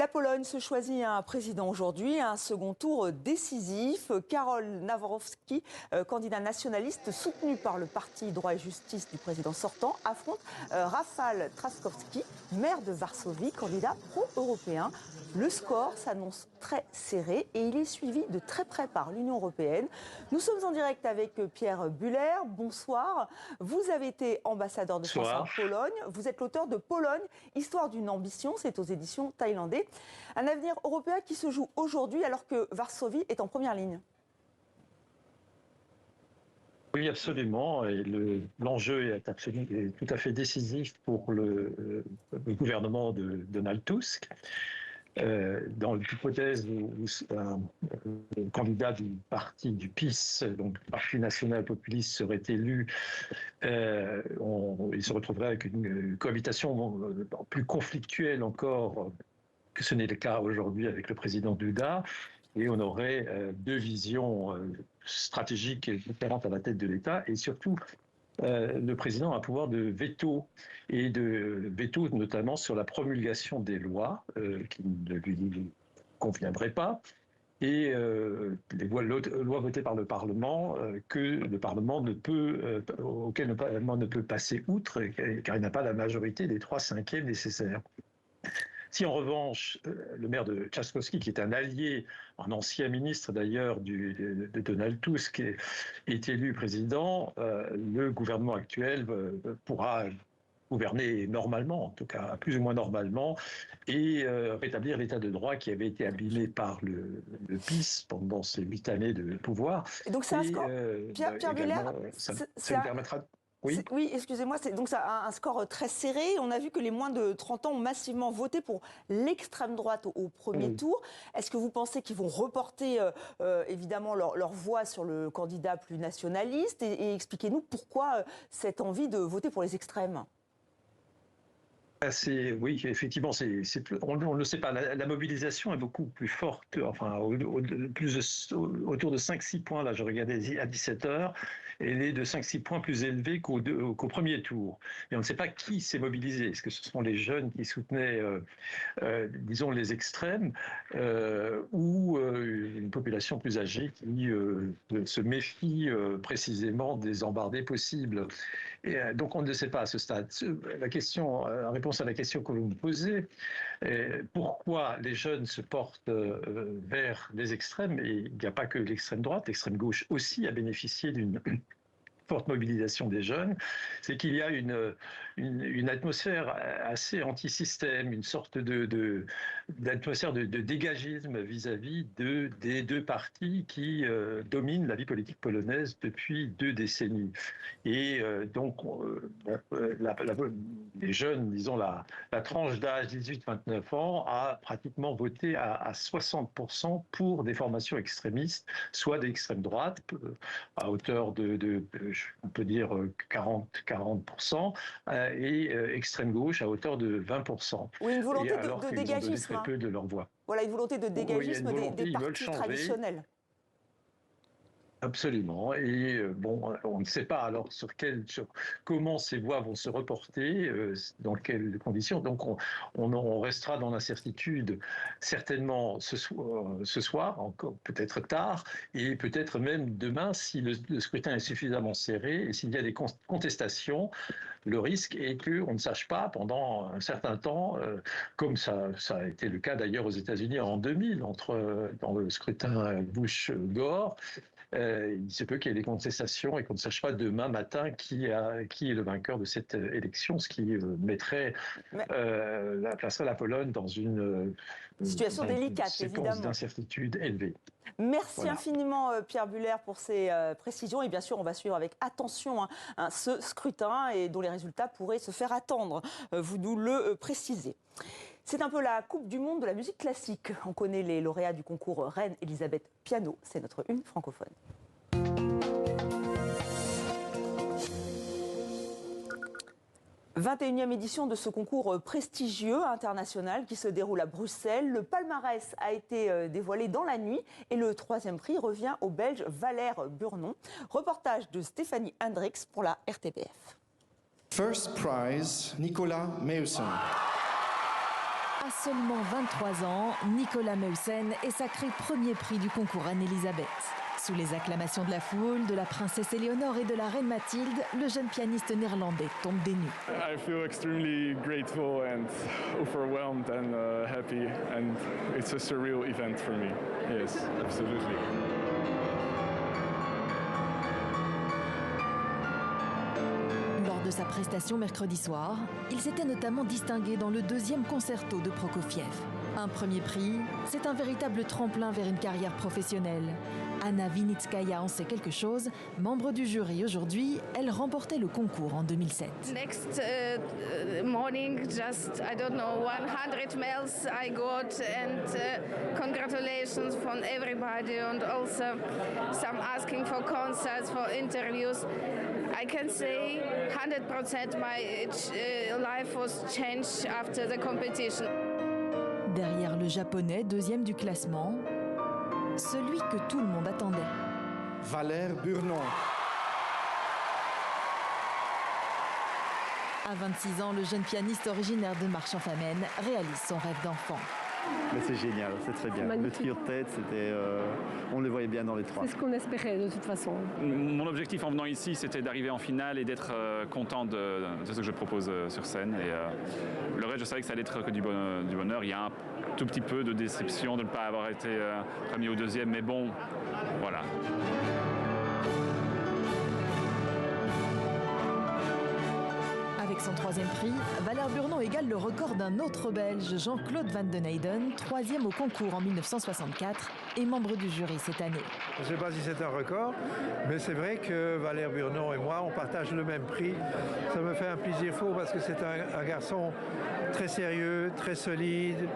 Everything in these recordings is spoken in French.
La Pologne se choisit un président aujourd'hui, un second tour décisif. Karol Nawrocki, candidat nationaliste soutenu par le parti Droit et Justice du président sortant, affronte Rafał Trzaskowski, maire de Varsovie, candidat pro-européen. Le score s'annonce très serré et il est suivi de très près par l'Union européenne. Nous sommes en direct avec Pierre Buhler. Bonsoir. Vous avez été ambassadeur de France en Pologne. Vous êtes l'auteur de Pologne, Histoire d'une ambition. C'est aux éditions Thaïlandais. Un avenir européen qui se joue aujourd'hui alors que Varsovie est en première ligne. Oui, absolument. Et l'enjeu est tout à fait décisif pour le gouvernement de Donald Tusk. Dans l'hypothèse où le candidat du parti du PiS, donc le Parti national populiste, serait élu, il se retrouverait avec une cohabitation plus conflictuelle encore que ce n'est le cas aujourd'hui avec le président Duda. Et on aurait deux visions stratégiques différentes à la tête de l'État et surtout le président a un pouvoir de veto, et de veto notamment sur la promulgation des lois qui ne lui conviendraient pas, et les lois votées par le Parlement que le Parlement auquel le Parlement ne peut passer outre car il n'a pas la majorité des 3/5 nécessaires. Si en revanche, le maire de Trzaskowski, qui est un allié, un ancien ministre d'ailleurs de Donald Tusk, est élu président, le gouvernement actuel pourra gouverner normalement, en tout cas plus ou moins normalement, et rétablir l'état de droit qui avait été abîmé par le PiS pendant ces 8 années de pouvoir. Et donc c'est un score, Pierre Buhler, ça nous permettra... Oui, excusez-moi, donc ça a un score très serré. On a vu que les moins de 30 ans ont massivement voté pour l'extrême droite au premier tour. Est-ce que vous pensez qu'ils vont reporter évidemment leur voix sur le candidat plus nationaliste et expliquez-nous pourquoi cette envie de voter pour les extrêmes? Oui, effectivement, on ne le sait pas. La mobilisation est beaucoup plus forte, enfin, autour de 5-6 points, là, je regardais à 17h, elle est de 5-6 points plus élevée qu'au premier tour. Et on ne sait pas qui s'est mobilisé. Est-ce que ce sont les jeunes qui soutenaient, disons, les extrêmes, ou une population plus âgée qui se méfie précisément des embardées possibles. Et donc on ne sait pas à ce stade. La réponse à la question que vous me posez, pourquoi les jeunes se portent vers les extrêmes, et il n'y a pas que l'extrême droite, l'extrême gauche aussi a bénéficié d'une forte mobilisation des jeunes, c'est qu'il y a une atmosphère assez anti-système, une sorte d'atmosphère de dégagisme vis-à- les deux partis qui dominent la vie politique polonaise depuis 2 décennies. Et donc, les jeunes, disons la tranche d'âge 18-29 ans, a pratiquement voté à 60% pour des formations extrémistes, soit d'extrême droite, à hauteur on peut dire 40%, et extrême gauche à hauteur de 20%. Oui, une volonté de dégagisme. Très peu de leur voix. Voilà, une volonté de dégagisme des partis traditionnels. Absolument. Et bon, on ne sait pas alors comment ces voix vont se reporter, dans quelles conditions. Donc on restera dans l'incertitude certainement ce soir, encore peut-être tard, et peut-être même demain si le scrutin est suffisamment serré et s'il y a des contestations. Le risque est qu'on ne sache pas pendant un certain temps, comme ça a été le cas d'ailleurs aux États-Unis en 2000, dans le scrutin Bush-Gore. Il se peut qu'il y ait des contestations et qu'on ne sache pas demain matin qui est le vainqueur de cette élection, ce qui placerait la Pologne dans une situation délicate, évidemment, d'incertitude élevée. Merci infiniment Pierre Buhler pour ces précisions et bien sûr on va suivre avec attention ce scrutin et dont les résultats pourraient se faire attendre, vous nous le précisez. C'est un peu la Coupe du Monde de la musique classique. On connaît les lauréats du concours Reine Elisabeth Piano, c'est notre une francophone. « 21e édition de ce concours prestigieux international qui se déroule à Bruxelles. Le palmarès a été dévoilé dans la nuit et le 3e prix revient au Belge Valère Burnon. Reportage de Stéphanie Hendricks pour la RTBF. First prize, Nicolas Meusen. À seulement 23 ans, Nicolas Meusen est sacré premier prix du concours Anne-Elisabeth. Sous les acclamations de la foule, de la princesse Éléonore et de la reine Mathilde, le jeune pianiste néerlandais tombe des nues. I feel extremely grateful and overwhelmed and happy, and it's a surreal event for me. Yes, absolutely. Lors de sa prestation mercredi soir, il s'était notamment distingué dans le deuxième concerto de Prokofiev. Un premier prix, c'est un véritable tremplin vers une carrière professionnelle. Anna Vinitskaya en sait quelque chose. Membre du jury aujourd'hui, elle remportait le concours en 2007. Next morning, just, I don't know, 100 mails I got and congratulations from everybody and also some asking for concerts, for interviews. I can say 100% my life was changed after the competition. Derrière le japonais, deuxième du classement, celui que tout le monde attendait. Valère Burnon. À 26 ans, le jeune pianiste originaire de Marchand-Famenne réalise son rêve d'enfant. Mais c'est génial, c'est très bien. Magnifique. Le trio de tête, on le voyait bien dans les trois. C'est ce qu'on espérait de toute façon. Mon objectif en venant ici, c'était d'arriver en finale et d'être content de ce que je propose sur scène. Et le reste, je savais que ça allait être que du bonheur. Il y a un tout petit peu de déception de ne pas avoir été premier ou deuxième, mais bon, voilà. Avec son troisième prix, Valère Burnon égale le record d'un autre Belge, Jean-Claude Van den Eyden, troisième au concours en 1964 et membre du jury cette année. Je ne sais pas si c'est un record, mais c'est vrai que Valère Burnon et moi, on partage le même prix. Ça me fait un plaisir fou parce que c'est un garçon très sérieux, très solide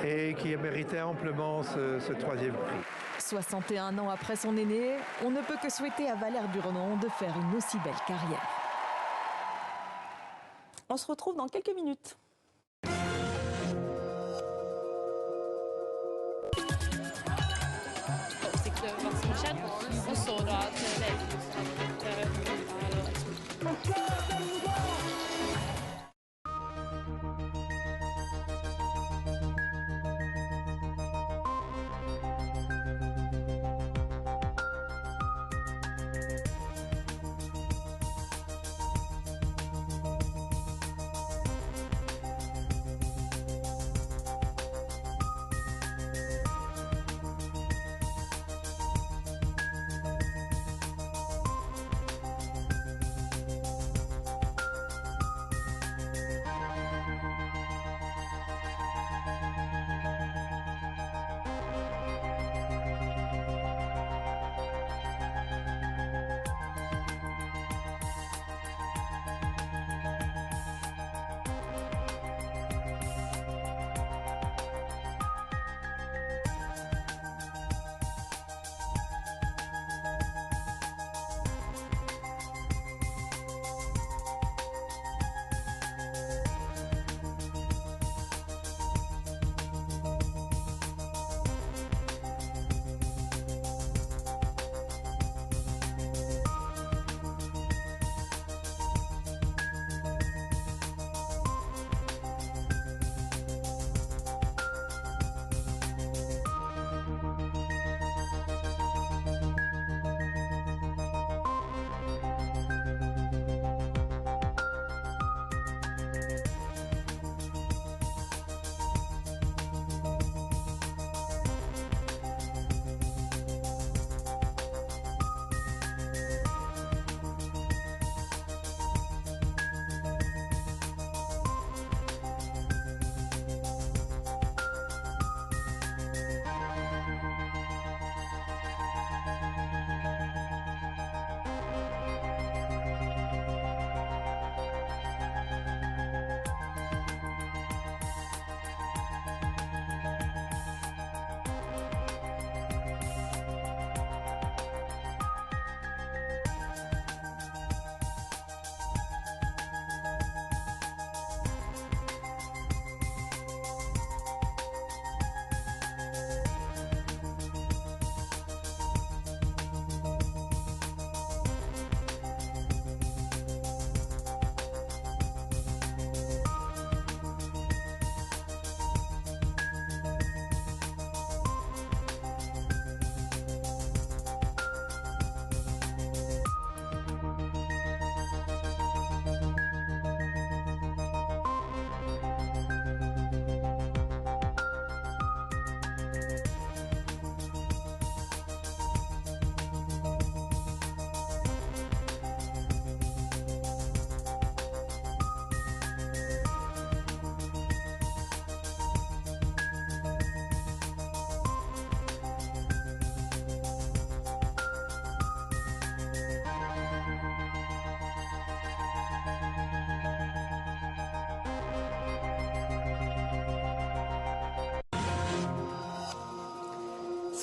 et qui méritait amplement ce troisième prix. 61 ans après son aîné, on ne peut que souhaiter à Valère Burnon de faire une aussi belle carrière. On se retrouve dans quelques minutes.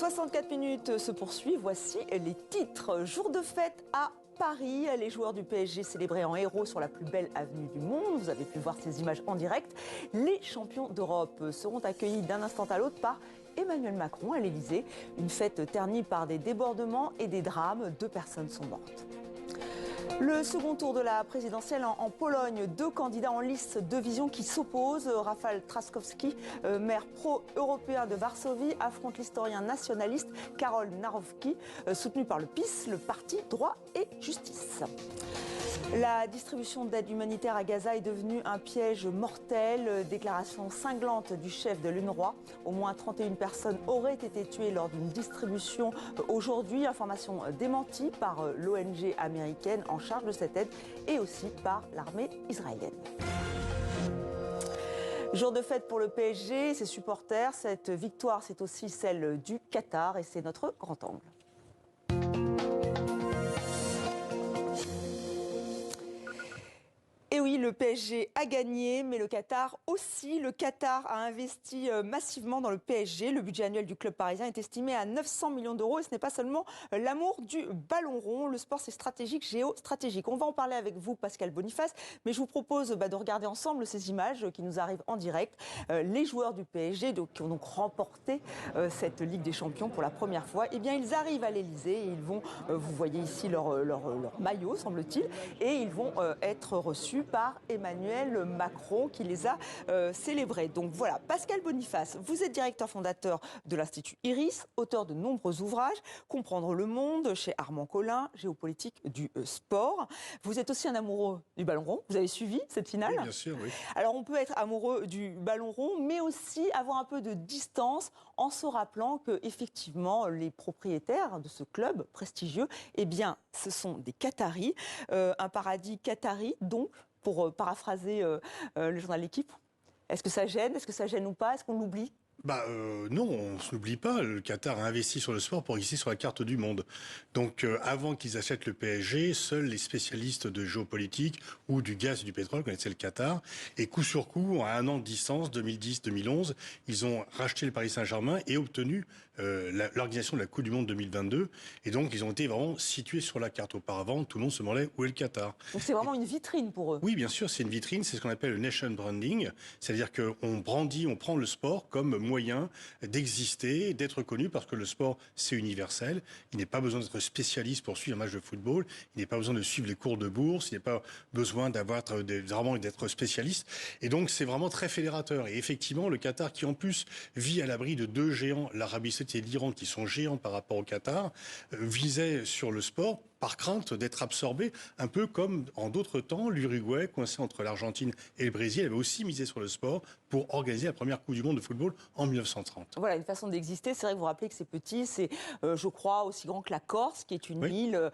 64 minutes se poursuivent. Voici les titres. Jour de fête à Paris. Les joueurs du PSG célébrés en héros sur la plus belle avenue du monde. Vous avez pu voir ces images en direct. Les champions d'Europe seront accueillis d'un instant à l'autre par Emmanuel Macron à l'Élysée. Une fête ternie par des débordements et des drames. 2 personnes sont mortes. Le second tour de la présidentielle en Pologne, 2 candidats en lice, 2 visions qui s'opposent. Rafał Trzaskowski, maire pro-européen de Varsovie, affronte l'historien nationaliste Karol Nawrocki, soutenu par le PiS, le parti Droit et Justice. La distribution d'aide humanitaire à Gaza est devenue un piège mortel. Déclaration cinglante du chef de l'UNRWA. Au moins 31 personnes auraient été tuées lors d'une distribution aujourd'hui. Information démentie par l'ONG américaine en charge de cette aide et aussi par l'armée israélienne. Jour de fête pour le PSG et ses supporters. Cette victoire, c'est aussi celle du Qatar et c'est notre grand angle. Et oui, le PSG a gagné, mais le Qatar aussi. Le Qatar a investi massivement dans le PSG. Le budget annuel du club parisien est estimé à 900 millions d'euros. Et ce n'est pas seulement l'amour du ballon rond. Le sport, c'est stratégique, géostratégique. On va en parler avec vous, Pascal Boniface. Mais je vous propose de regarder ensemble ces images qui nous arrivent en direct. Les joueurs du PSG qui ont donc remporté cette Ligue des Champions pour la première fois. Eh bien, ils arrivent à l'Élysée et ils vont, vous voyez ici leur maillot, semble-t-il, et ils vont être reçus par Emmanuel Macron qui les a célébrés. Donc voilà, Pascal Boniface, vous êtes directeur fondateur de l'Institut Iris, auteur de nombreux ouvrages, Comprendre le monde chez Armand Collin, Géopolitique du sport. Vous êtes aussi un amoureux du ballon rond, vous avez suivi cette finale? Oui, bien sûr, oui. Alors on peut être amoureux du ballon rond, mais aussi avoir un peu de distance en se rappelant que effectivement les propriétaires de ce club prestigieux, eh bien ce sont des Qataris, un paradis qatari donc, pour paraphraser le journal L'Équipe. Est-ce que ça gêne ou pas? Est-ce qu'on l'oublie? Non, on ne s'oublie pas. Le Qatar a investi sur le sport pour exister sur la carte du monde. Donc, avant qu'ils achètent le PSG, seuls les spécialistes de géopolitique ou du gaz et du pétrole connaissaient le Qatar. Et coup sur coup, à 1 an de distance, 2010-2011, ils ont racheté le Paris Saint-Germain et obtenu l'organisation de la Coupe du Monde 2022. Et donc, ils ont été vraiment situés sur la carte. Auparavant, tout le monde se demandait où est le Qatar. Donc, c'est vraiment une vitrine pour eux. Oui, bien sûr, c'est une vitrine. C'est ce qu'on appelle le nation branding. C'est-à-dire qu'on brandit, on prend le sport comme moyen d'exister, d'être connu, parce que le sport, c'est universel. Il n'est pas besoin d'être spécialiste pour suivre un match de football. Il n'est pas besoin de suivre les cours de bourse. Il n'est pas besoin vraiment d'être spécialiste. Et donc, c'est vraiment très fédérateur. Et effectivement, le Qatar, qui en plus vit à l'abri de 2 géants, l'Arabie Saoudite et l'Iran, qui sont géants par rapport au Qatar, visait sur le sport par crainte d'être absorbé, un peu comme en d'autres temps, l'Uruguay, coincé entre l'Argentine et le Brésil, avait aussi misé sur le sport pour organiser la première Coupe du Monde de football en 1930. Voilà, une façon d'exister. C'est vrai que vous rappelez que c'est petit, c'est, je crois, aussi grand que la Corse, qui est une île,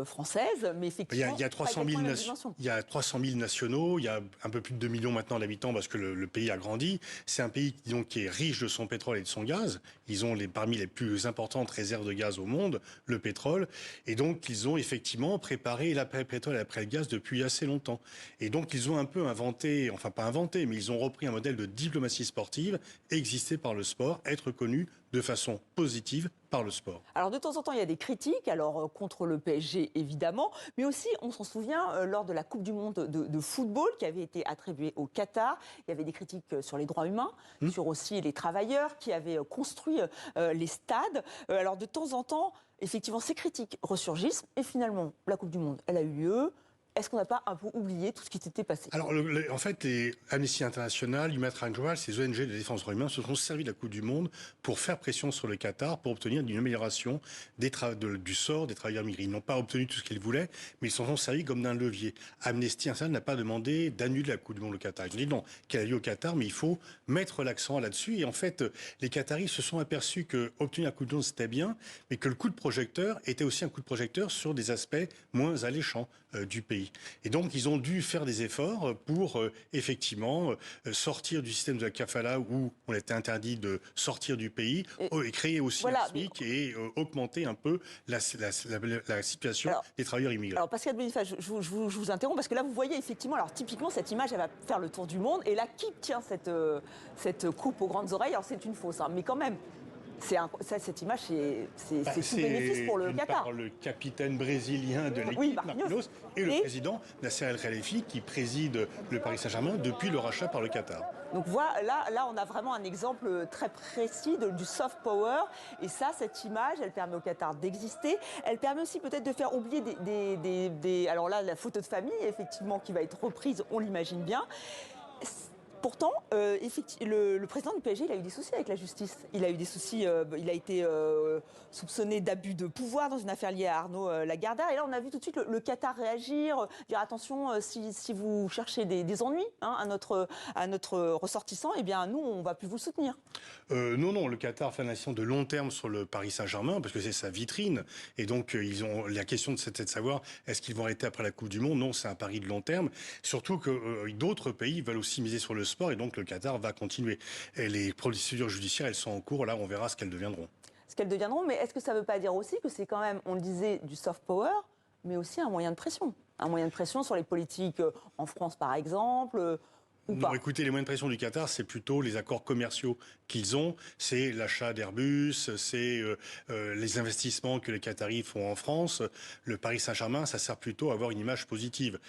française, mais effectivement, il y a 300 000 nationaux, il y a un peu plus de 2 millions maintenant d'habitants parce que le pays a grandi. C'est un pays qui est riche de son pétrole et de son gaz. Ils ont parmi les plus importantes réserves de gaz au monde, le pétrole. Et donc, ils ont effectivement préparé l'après-pétrole et l'après-gaz depuis assez longtemps. Et donc, ils ont un peu inventé, enfin pas inventé, mais ils ont repris un modèle de diplomatie sportive, exister par le sport, être connu de façon positive par le sport. Alors de temps en temps, il y a des critiques, alors contre le PSG évidemment, mais aussi, on s'en souvient, lors de la Coupe du Monde de football qui avait été attribuée au Qatar, il y avait des critiques sur les droits humains, sur aussi les travailleurs qui avaient construit les stades. Alors de temps en temps, effectivement, ces critiques ressurgissent et finalement, la Coupe du Monde, elle a eu lieu. Est-ce qu'on n'a pas un peu oublié tout ce qui s'était passé? Alors, en fait, les Amnesty International, Human Rights Watch, ces ONG de défense des droits humains se sont servis de la Coupe du Monde pour faire pression sur le Qatar, pour obtenir une amélioration du sort des travailleurs migrants. Ils n'ont pas obtenu tout ce qu'ils voulaient, mais ils s'en sont servis comme d'un levier. Amnesty International n'a pas demandé d'annuler la Coupe du Monde au Qatar. Ils ont dit non, qu'elle a lieu au Qatar, mais il faut mettre l'accent là-dessus. Et en fait, les Qataris se sont aperçus que obtenir la Coupe du Monde, c'était bien, mais que le coup de projecteur était aussi un coup de projecteur sur des aspects moins alléchants du pays. Et donc, ils ont dû faire des efforts pour effectivement sortir du système de la kafala où on était interdit de sortir du pays et créer aussi un SMIC et augmenter un peu la situation des travailleurs immigrés. Alors, Pascal Boniface, je vous interromps parce que là, vous voyez effectivement, alors typiquement, cette image, elle va faire le tour du monde. Et là, qui tient cette coupe aux grandes oreilles? Alors, c'est une fausse, hein, mais quand même. Cette image, c'est tout bénéfice pour le Qatar. Par le capitaine brésilien de l'équipe, Marquinhos, et le président Nasser El-Khelaifi qui préside le Paris Saint-Germain depuis le rachat par le Qatar. Donc voilà, là, on a vraiment un exemple très précis du soft power. Et ça, cette image, elle permet au Qatar d'exister. Elle permet aussi peut-être de faire oublier alors là, la photo de famille, effectivement, qui va être reprise, on l'imagine bien. Pourtant, le président du PSG, il a eu des soucis avec la justice. Il a eu des soucis, il a été soupçonné d'abus de pouvoir dans une affaire liée à Arnaud Lagardère. Et là, on a vu tout de suite le Qatar réagir, dire attention, si vous cherchez des ennuis à notre ressortissant, eh bien nous, on ne va plus vous soutenir. Non, le Qatar fait une action de long terme sur le Paris Saint-Germain, parce que c'est sa vitrine. Et donc, la question, c'était de savoir, est-ce qu'ils vont arrêter après la Coupe du Monde? Non, c'est un pari de long terme. Surtout que d'autres pays veulent aussi miser sur le sport, et donc le Qatar va continuer. Et les procédures judiciaires, elles sont en cours, là on verra ce qu'elles deviendront. Mais est-ce que ça ne veut pas dire aussi que c'est quand même, on le disait, du soft power, mais aussi un moyen de pression? Un moyen de pression sur les politiques en France par exemple Non, écoutez, les moyens de pression du Qatar, c'est plutôt les accords commerciaux qu'ils ont. C'est l'achat d'Airbus, c'est les investissements que les Qataris font en France. Le Paris Saint-Germain, ça sert plutôt à avoir une image positive.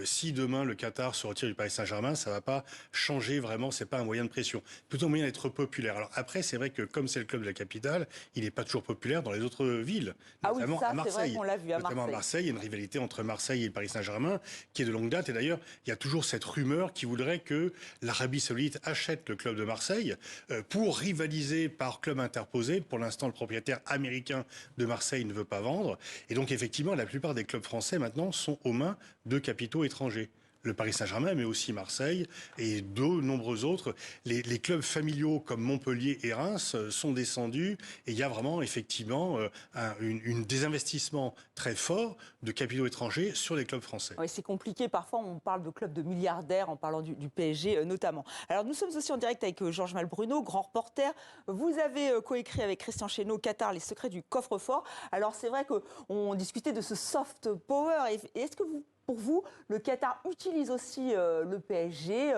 Si demain le Qatar se retire du Paris Saint-Germain, ça ne va pas changer vraiment, c'est pas un moyen de pression. Plutôt un moyen d'être populaire. Alors après, c'est vrai que comme c'est le club de la capitale, il n'est pas toujours populaire dans les autres villes, notamment à Marseille. C'est vrai qu'on l'a vu à Marseille. Notamment à Marseille, il y a une rivalité entre Marseille et le Paris Saint-Germain qui est de longue date. Et d'ailleurs, il y a toujours cette rumeur qui voudrait que l'Arabie Saoudite achète le club de Marseille pour rivaliser par club interposé. Pour l'instant, le propriétaire américain de Marseille ne veut pas vendre. Et donc, effectivement, la plupart des clubs français, maintenant, sont aux mains de capitaux étrangers. Le Paris Saint-Germain, mais aussi Marseille et de nombreux autres. Les clubs familiaux comme Montpellier et Reims sont descendus et il y a vraiment effectivement des investissements très forts de capitaux étrangers sur les clubs français. Oui, c'est compliqué. Parfois, on parle de clubs de milliardaires en parlant du PSG notamment. Alors, nous sommes aussi en direct avec Georges Malbruno, grand reporter. Vous avez coécrit avec Christian Chesneau, Qatar, les secrets du coffre-fort. Alors, c'est vrai qu'on discutait de ce soft power. Et est-ce que pour vous, le Qatar utilise aussi le PSG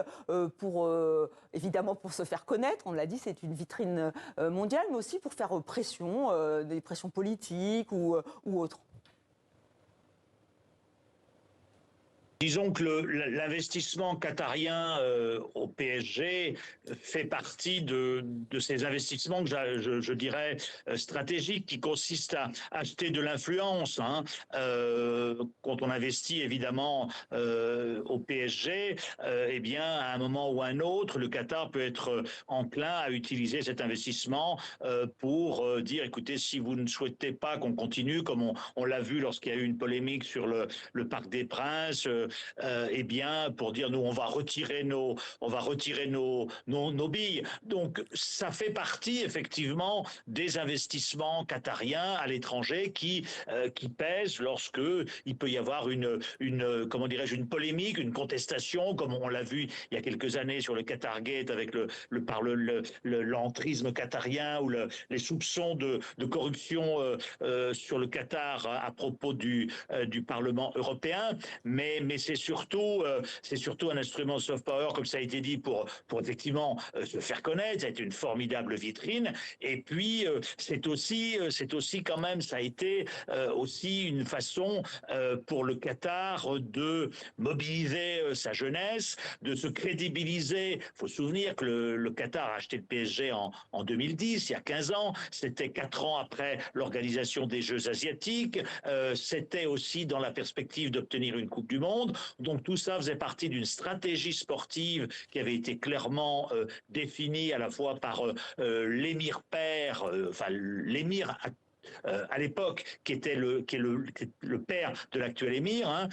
évidemment pour se faire connaître. On l'a dit, c'est une vitrine mondiale, mais aussi pour faire pression, des pressions politiques ou autres. Disons que l'investissement qatarien au PSG fait partie de ces investissements que je dirais stratégiques, qui consistent à acheter de l'influence. Quand on investit évidemment au PSG, eh bien à un moment ou à un autre, le Qatar peut être enclin à utiliser cet investissement pour dire écoutez, si vous ne souhaitez pas qu'on continue, comme on l'a vu lorsqu'il y a eu une polémique sur le Parc des Princes. Eh bien, pour dire nous, on va retirer nos billes. Donc, ça fait partie effectivement des investissements qatariens à l'étranger qui pèsent lorsque il peut y avoir une polémique, une contestation, comme on l'a vu il y a quelques années sur le Qatargate avec l'entrisme qatarien ou les soupçons de corruption sur le Qatar à propos du Parlement européen. Mais c'est surtout un instrument soft power, comme ça a été dit, pour effectivement se faire connaître. Ça a été une formidable vitrine. Et puis c'est aussi quand même, ça a été aussi une façon pour le Qatar de mobiliser sa jeunesse, de se crédibiliser. Il faut se souvenir que le Qatar a acheté le PSG en 2010, il y a 15 ans. C'était 4 ans après l'organisation des Jeux asiatiques. C'était aussi dans la perspective d'obtenir une Coupe du Monde. Donc tout ça faisait partie d'une stratégie sportive qui avait été clairement définie à la fois par l'émir père, l'émir à l'époque, qui est le père de l'actuel émir,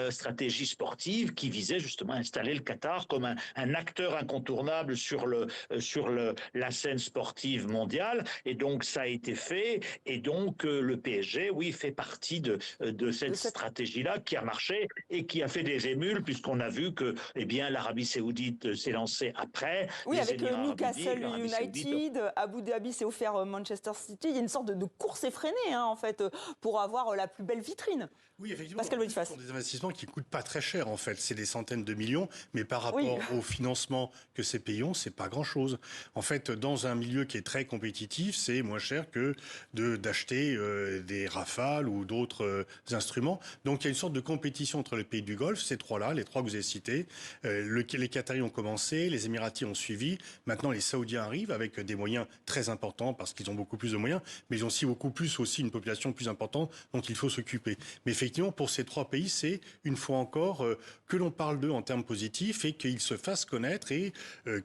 stratégie sportive qui visait justement à installer le Qatar comme un acteur incontournable sur la scène sportive mondiale. Et donc ça a été fait. Et donc le PSG, oui, fait partie de cette stratégie-là qui a marché et qui a fait des émules, puisqu'on a vu que, eh bien, l'Arabie Saoudite s'est lancée après. Oui, avec Newcastle United, Abu Dhabi s'est offert Manchester City. Il y a une sorte de course effrénée, en fait, pour avoir la plus belle vitrine. Oui, effectivement. Pascal Boniface. Ce sont des investissements qui ne coûtent pas très cher, en fait. C'est des centaines de millions, mais par rapport au financement que ces pays ont, c'est pas grand-chose. En fait, dans un milieu qui est très compétitif, c'est moins cher que d'acheter des Rafales ou d'autres instruments. Donc, il y a une sorte de compétition entre les pays du Golfe, ces trois-là, les trois que vous avez cités. Les Qataris ont commencé, les Émiratis ont suivi. Maintenant, les Saoudiens arrivent avec des moyens très importants parce qu'ils ont beaucoup plus de moyens, mais ils ont aussi beaucoup plus une population plus importante dont il faut s'occuper. Mais effectivement, pour ces trois pays, c'est une fois encore que l'on parle d'eux en termes positifs et qu'ils se fassent connaître et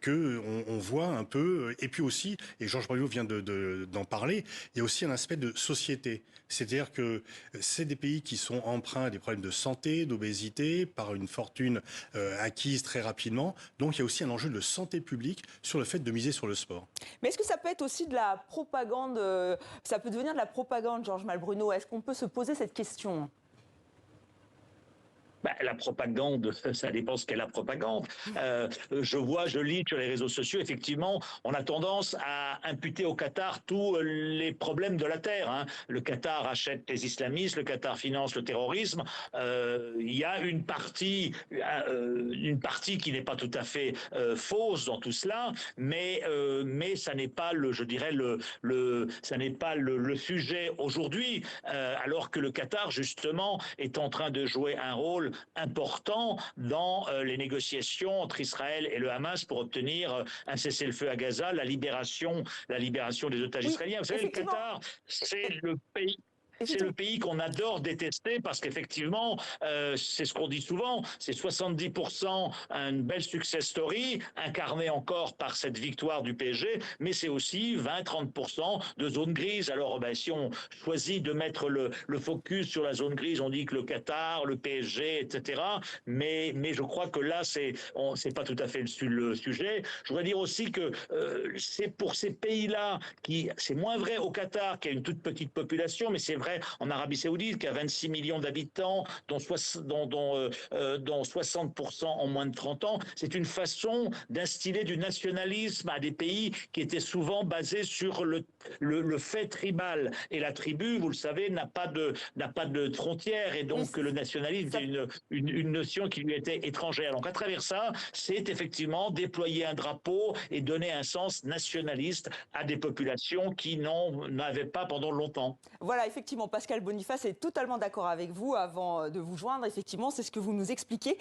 qu'on voit un peu. Et puis aussi, et Georges Braillot vient d'en parler, il y a aussi un aspect de société. C'est-à-dire que c'est des pays qui sont empreints à des problèmes de santé, d'obésité, par une fortune acquise très rapidement. Donc il y a aussi un enjeu de santé publique sur le fait de miser sur le sport. Mais est-ce que ça peut être aussi de la propagande, ça peut devenir de la propagande, Georges Malbruno? Est-ce qu'on peut se poser cette question? La propagande, ça dépend ce qu'est la propagande. Je lis sur les réseaux sociaux, effectivement, on a tendance à imputer au Qatar tous les problèmes de la terre. Hein. Le Qatar achète les islamistes, le Qatar finance le terrorisme. Il y a une partie qui n'est pas tout à fait fausse dans tout cela, mais ça n'est pas ça n'est pas le sujet aujourd'hui, alors que le Qatar justement est en train de jouer un rôle important dans les négociations entre Israël et le Hamas pour obtenir un cessez-le-feu à Gaza, la libération des otages israéliens. Vous savez, le Qatar, c'est le pays... C'est le pays qu'on adore détester parce qu'effectivement, c'est ce qu'on dit souvent, c'est 70% une belle success story, incarnée encore par cette victoire du PSG, mais c'est aussi 20-30% de zone grise. Alors, si on choisit de mettre le focus sur la zone grise, on dit que le Qatar, le PSG, etc. Mais je crois que là, c'est pas tout à fait le sujet. Je voudrais dire aussi que c'est pour ces pays-là c'est moins vrai au Qatar, qui a une toute petite population, mais c'est vrai en Arabie Saoudite, qui a 26 millions d'habitants, dont 60% en moins de 30 ans. C'est une façon d'instiller du nationalisme à des pays qui étaient souvent basés sur le fait tribal. Et la tribu, vous le savez, n'a pas de frontières. Et donc, le nationalisme est une notion qui lui était étrangère. Donc, à travers ça, c'est effectivement déployer un drapeau et donner un sens nationaliste à des populations qui n'en avaient pas pendant longtemps. Voilà, effectivement, Pascal Boniface est totalement d'accord avec vous. Avant de vous joindre, effectivement, c'est ce que vous nous expliquez.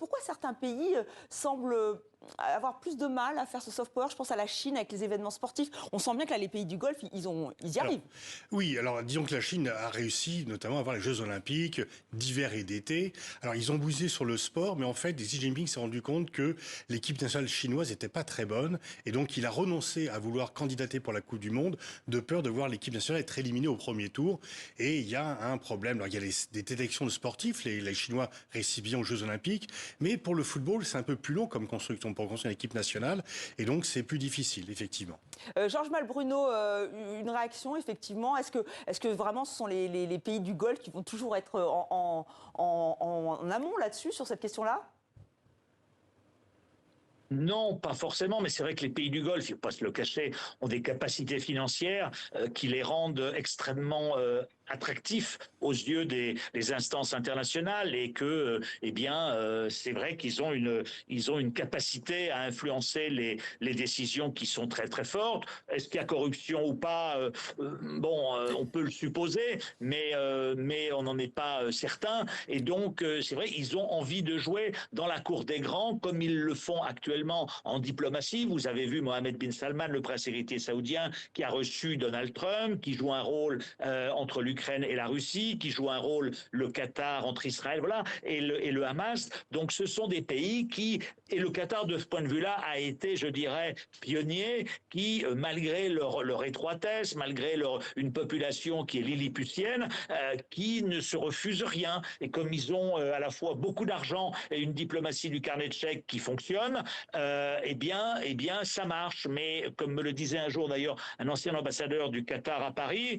Pourquoi certains pays semblent avoir plus de mal à faire ce soft power? Je pense à la Chine avec les événements sportifs. On sent bien que là, les pays du Golfe, ils y arrivent. Alors disons que la Chine a réussi notamment à avoir les Jeux Olympiques d'hiver et d'été. Alors ils ont bousé sur le sport, mais en fait, Xi Jinping s'est rendu compte que l'équipe nationale chinoise n'était pas très bonne, et donc il a renoncé à vouloir candidater pour la Coupe du Monde de peur de voir l'équipe nationale être éliminée au premier tour. Et il y a un problème. Alors il y a des détections de sportifs. Les Chinois réussissent bien aux Jeux Olympiques, mais pour le football, c'est un peu plus long comme construction pour construire une équipe nationale, et donc c'est plus difficile, effectivement. Georges Malbruno, une réaction, effectivement. Est-ce que vraiment ce sont les pays du Golfe qui vont toujours être en amont là-dessus, sur cette question-là? Non, pas forcément, mais c'est vrai que les pays du Golfe, il ne faut pas se le cacher, ont des capacités financières qui les rendent extrêmement attractifs aux yeux des instances internationales, et que, c'est vrai qu'ils ont une capacité à influencer les décisions qui sont très très fortes. Est-ce qu'il y a corruption ou pas? On peut le supposer, mais on n'en est pas certain. Et donc, c'est vrai, ils ont envie de jouer dans la cour des grands, comme ils le font actuellement en diplomatie. Vous avez vu Mohammed bin Salman, le prince héritier saoudien, qui a reçu Donald Trump, qui joue un rôle entre l'Ukraine et la Russie, qui joue un rôle le Qatar entre Israël, et le Hamas. Donc ce sont des pays et le Qatar de ce point de vue-là a été, je dirais, pionnier, qui malgré leur étroitesse, malgré une population qui est lilliputienne, qui ne se refuse rien. Et comme ils ont à la fois beaucoup d'argent et une diplomatie du carnet de chèques qui fonctionne, ça marche. Mais comme me le disait un jour d'ailleurs un ancien ambassadeur du Qatar à Paris,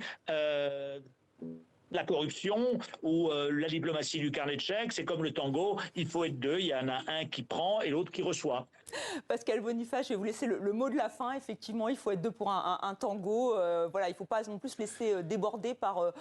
la corruption ou la diplomatie du carnet de chèques, c'est comme le tango, il faut être deux, il y en a un qui prend et l'autre qui reçoit. Pascal Boniface, je vais vous laisser le mot de la fin. Effectivement, il faut être deux pour un tango. Il ne faut pas non plus se laisser déborder par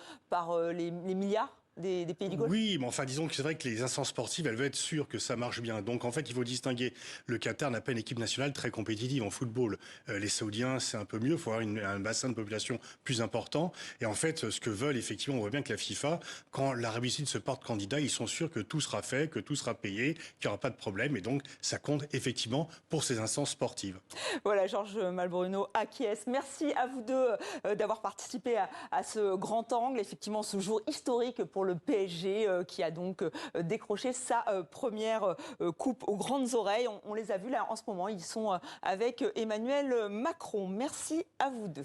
les milliards. des pays du Golfe? Oui, mais enfin, disons que c'est vrai que les instances sportives, elles veulent être sûres que ça marche bien. Donc, en fait, il faut distinguer. Le Qatar n'a pas une équipe nationale très compétitive en football. Les Saoudiens, c'est un peu mieux. Il faut avoir un bassin de population plus important. Et en fait, ce que veulent, effectivement, on voit bien que la FIFA, quand l'Arabie Saoudite se porte candidat, ils sont sûrs que tout sera fait, que tout sera payé, qu'il n'y aura pas de problème. Et donc, ça compte effectivement pour ces instances sportives. Voilà, Georges Malbruno acquiesce. Merci à vous deux d'avoir participé à ce grand angle. Effectivement, ce jour historique pour le PSG qui a donc décroché sa première coupe aux grandes oreilles. On les a vus là en ce moment. Ils sont avec Emmanuel Macron. Merci à vous deux.